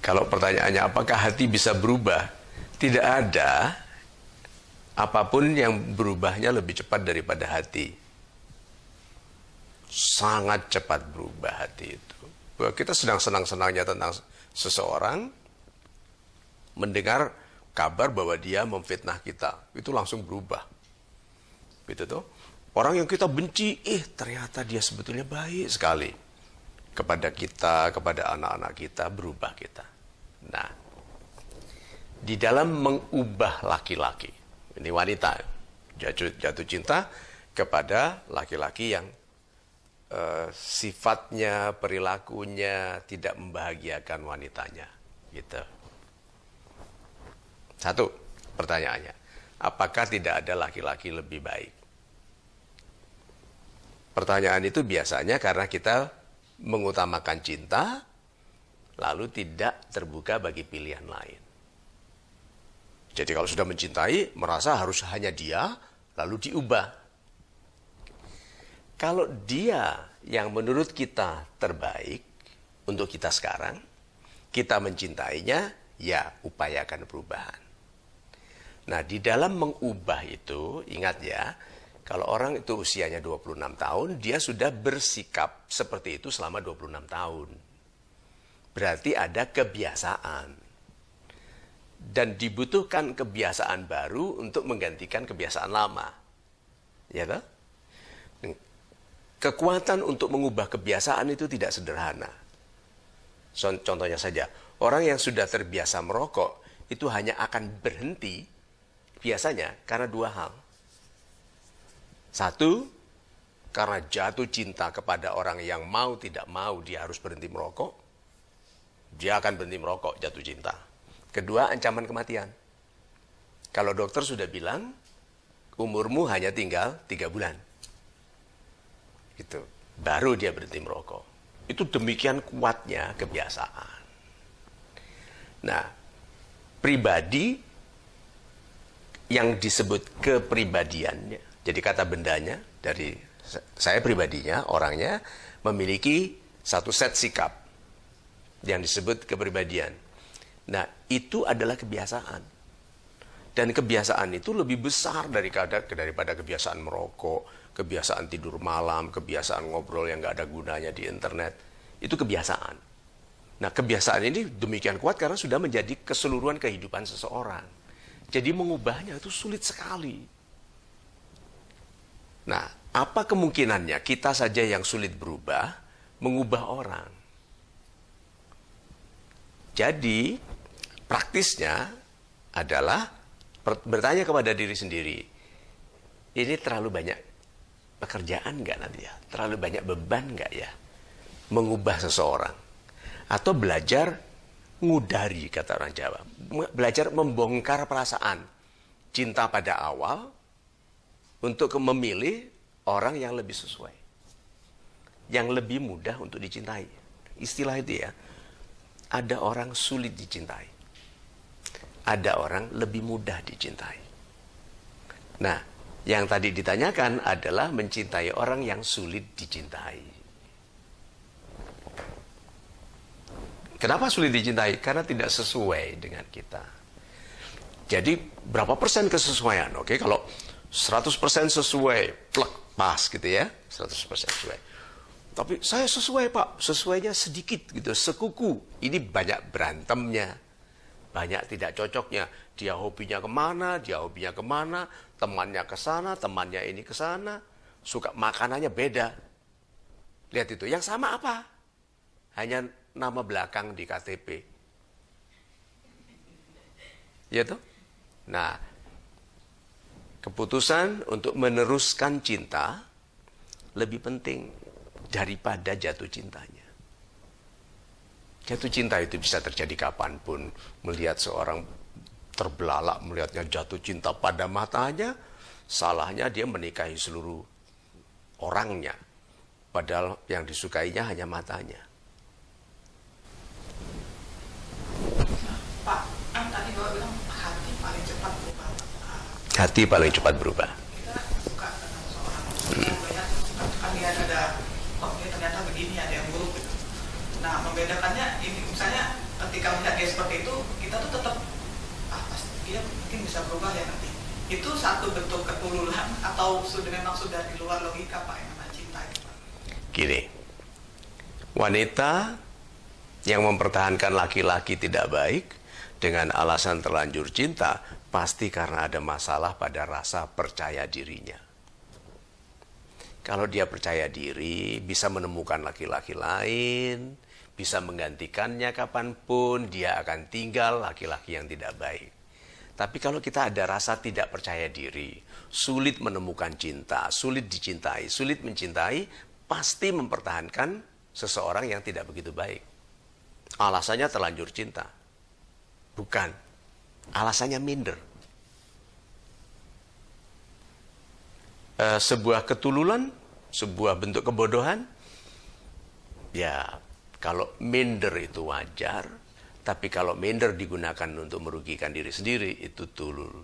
Kalau pertanyaannya apakah hati bisa berubah? Tidak ada apapun yang berubahnya lebih cepat daripada hati. Sangat cepat berubah hati itu. Kita sedang senang-senangnya tentang seseorang, mendengar kabar bahwa dia memfitnah kita, itu langsung berubah. Gitu tuh. Orang yang kita benci, ternyata dia sebetulnya baik sekali kepada kita, kepada anak-anak kita, berubah kita. Nah, di dalam mengubah laki-laki, ini wanita jatuh cinta kepada laki-laki yang sifatnya, perilakunya tidak membahagiakan wanitanya, gitu. Satu, pertanyaannya, apakah tidak ada laki-laki lebih baik? Pertanyaan itu biasanya karena kita mengutamakan cinta, lalu tidak terbuka bagi pilihan lain. Jadi kalau sudah mencintai, merasa harus hanya dia, lalu diubah. Kalau dia yang menurut kita terbaik untuk kita sekarang, kita mencintainya, ya upayakan perubahan. Nah, di dalam mengubah itu, ingat ya, kalau orang itu usianya 26 tahun, dia sudah bersikap seperti itu selama 26 tahun. Berarti ada kebiasaan. Dan dibutuhkan kebiasaan baru untuk menggantikan kebiasaan lama. Ya toh? Kekuatan untuk mengubah kebiasaan itu tidak sederhana. Contohnya saja, orang yang sudah terbiasa merokok, itu hanya akan berhenti biasanya karena dua hal. Satu, karena jatuh cinta kepada orang yang mau tidak mau dia harus berhenti merokok. Dia akan berhenti merokok, jatuh cinta. Kedua, ancaman kematian. Kalau dokter sudah bilang, umurmu hanya tinggal 3 bulan. Gitu. Baru dia berhenti merokok. Itu demikian kuatnya kebiasaan. Nah, pribadi yang disebut kepribadiannya, jadi kata bendanya, dari saya pribadinya, orangnya memiliki satu set sikap yang disebut kepribadian. Nah, itu adalah kebiasaan. Dan kebiasaan itu lebih besar daripada kebiasaan merokok, kebiasaan tidur malam, kebiasaan ngobrol yang nggak ada gunanya di internet. Itu kebiasaan. Nah, kebiasaan ini demikian kuat karena sudah menjadi keseluruhan kehidupan seseorang. Jadi mengubahnya itu sulit sekali. Nah, apa kemungkinannya kita saja yang sulit berubah, mengubah orang? Jadi, praktisnya adalah bertanya kepada diri sendiri, ini terlalu banyak pekerjaan nggak nanti ya? Terlalu banyak beban nggak ya? Mengubah seseorang. Atau belajar ngudari, kata orang Jawa. Belajar membongkar perasaan cinta pada awal untuk memilih orang yang lebih sesuai. Yang lebih mudah untuk dicintai. Istilah itu ya. Ada orang sulit dicintai. Ada orang lebih mudah dicintai. Nah, yang tadi ditanyakan adalah mencintai orang yang sulit dicintai. Kenapa sulit dicintai? Karena tidak sesuai dengan kita. Jadi, berapa persen kesesuaian? Oke, kalau 100% sesuai, plek, pas gitu ya. 100% sesuai. Tapi saya sesuai Pak, sesuainya sedikit gitu, sekuku. Ini banyak berantemnya, banyak tidak cocoknya. Dia hobinya kemana, temannya ke sana, temannya ini ke sana. Suka makanannya beda. Lihat itu, yang sama apa? Hanya nama belakang di KTP. Ya toh? Nah, keputusan untuk meneruskan cinta lebih penting daripada jatuh cintanya. Jatuh cinta itu bisa terjadi kapanpun. Melihat seorang terbelalak, melihatnya jatuh cinta pada matanya, salahnya dia menikahi seluruh orangnya. Padahal yang disukainya hanya matanya. Pak, kan tadi Bapak bilang hati paling cepat berubah. Hati paling cepat berubah. Kita suka dengan seorang, banyak kan dia ada, oh dia ternyata begini, ada yang buruk gitu. Nah, membedakannya ini misalnya ketika melihat dia seperti itu, kita tuh tetap pasti dia mungkin bisa berubah ya nanti. Itu satu bentuk ketululan atau memang sudah di luar logika Pak yang namanya cinta itu Pak? Gini, wanita yang mempertahankan laki-laki tidak baik dengan alasan terlanjur cinta pasti karena ada masalah pada rasa percaya dirinya. Kalau dia percaya diri, bisa menemukan laki-laki lain, bisa menggantikannya kapanpun, dia akan tinggal laki-laki yang tidak baik. Tapi kalau kita ada rasa tidak percaya diri, sulit menemukan cinta, sulit dicintai, sulit mencintai, pasti mempertahankan seseorang yang tidak begitu baik. Alasannya terlanjur cinta. Bukan. Alasannya minder. Sebuah ketululan, sebuah bentuk kebodohan, ya kalau minder itu wajar, tapi kalau minder digunakan untuk merugikan diri sendiri, itu tulul.